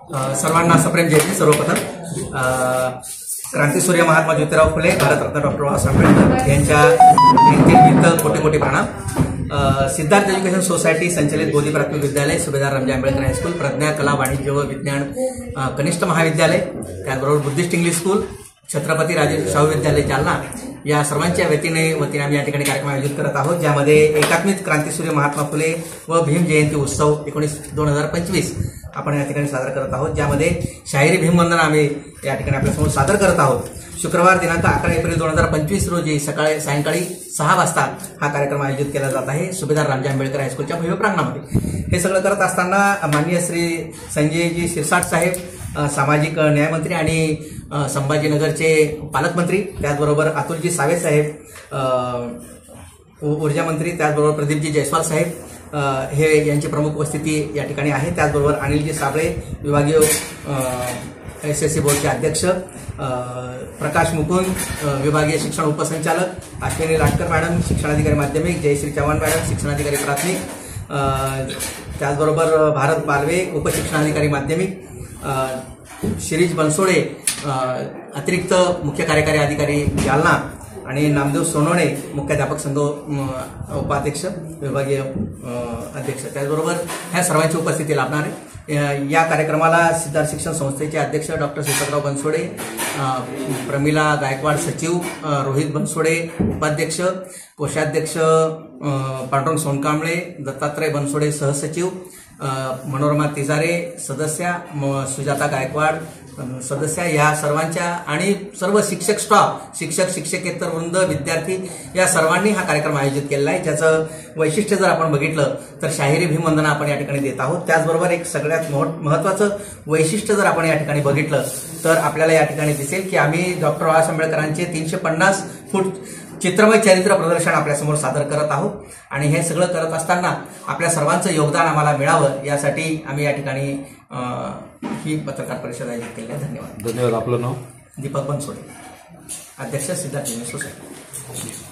सर्वांना सप्रेम जयंती। सर्वप्रथम क्रांतीसूर्य महात्मा ज्योतिराव फुले, भारतरत्न डॉक्टर बाबासाहेब आंबेडकर यांच्या जयंतीनिमित्त मोठे मोठे प्रणाम। सिद्धार्थ एज्युकेशन सोसायटी संचलित बोधी प्राथमिक विद्यालय, सुभेदार रामजी आंबेडकर हायस्कूल, प्रज्ञा कला वाणिज्य व विज्ञान कनिष्ठ महाविद्यालय, त्याचबरोबर बुद्धिस्ट इंग्लिश स्कूल, छत्रपती राजे शाहू विद्यालय जालना या सर्वांच्या वतीने आम्ही या ठिकाणी कार्यक्रम आयोजित करत आहोत, ज्यामध्ये एकात्मिक क्रांतीसूर्य महात्मा फुले व भीम जयंती उत्सव 2025 आपण या ठिकाणी सादर करत आहोत, ज्यामध्ये शाहिरी भीमवंदना आम्ही या ठिकाणी आपल्यासमोर सादर करत आहोत। शुक्रवार दिनांक 11 एप्रिल 2025 रोजी सायंकाळी 6 वाजता हा कार्यक्रम आयोजित केला जात आहे सुभेदार रामजी आंबेडकर हायस्कूलच्या भव्य प्रांगणामध्ये। हे सगळं करत असताना माननीय श्री संजयजी शिरसाट साहेब, सामाजिक न्यायमंत्री आणि संभाजीनगरचे पालकमंत्री, त्याचबरोबर अतुलजी सावे साहेब, ऊर्जा मंत्री, त्याचबरोबर प्रदीपजी जयस्वाल साहेब हे यांची प्रमुख उपस्थिती या ठिकाणी आहे। त्याचबरोबर अनिलजी साबळे, विभागीय SSC बोर्डचे अध्यक्ष, प्रकाश मुकुंद, विभागीय शिक्षण उपसंचालक, अश्विनी लाटकर मॅडम, शिक्षणाधिकारी माध्यमिक, जयश्री चव्हाण मॅडम, शिक्षणाधिकारी प्राथमिक, त्याचबरोबर भारत बालवे, उपशिक्षणाधिकारी माध्यमिक, शिरीष बनसोडे, अतिरिक्त मुख्य कार्यकारी अधिकारी जालना, आणि नामदेव सोनवणे, मुख्याध्यापक संघ उपाध्यक्ष, विभागीय अध्यक्ष, त्याचबरोबर ह्या सर्वांची उपस्थिती लाभणार आहे। या कार्यक्रमाला सिद्धार्थ शिक्षण संस्थेचे अध्यक्ष डॉक्टर श्रीपतराव बनसोडे, प्रमिला गायकवाड सचिव, रोहित बनसोडे उपाध्यक्ष, कोषाध्यक्ष पांडुरंग सोनकांबळे, दत्तात्रय बनसोडे सहसचिव, मनोरमा तिजारे सदस्या, सुजाता गायकवाड सदस्या, या सर्वांच्या आणि सर्व शिक्षक स्टाफ, शिक्षकेतर वृंद, विद्यार्थी या सर्वांनी हा कार्यक्रम आयोजित केलेला आहे, ज्याचं वैशिष्ट्य जर आपण बघितलं तर शाहिरी भीमवंदना आपण या ठिकाणी देत आहोत। त्याचबरोबर एक सगळ्यात महत्त्वाचं वैशिष्ट्य जर आपण या ठिकाणी बघितलं तर आपल्याला या ठिकाणी दिसेल की आम्ही डॉक्टर बाबासाहेब आंबेडकरांचे 350 फूट चित्रमय चरित्र प्रदर्शन आपल्यासमोर सादर करत आहोत, आणि हे सगळं करत असताना आपल्या सर्वांचं योगदान आम्हाला मिळावं यासाठी आम्ही या ठिकाणी ही पत्रकार परिषद आयोजित केली आहे। धन्यवाद। धन्यवाद। आपलं नाव? दीपक बनसोडे, अध्यक्ष सिद्धार्थ एज्युकेशन सोसायटी।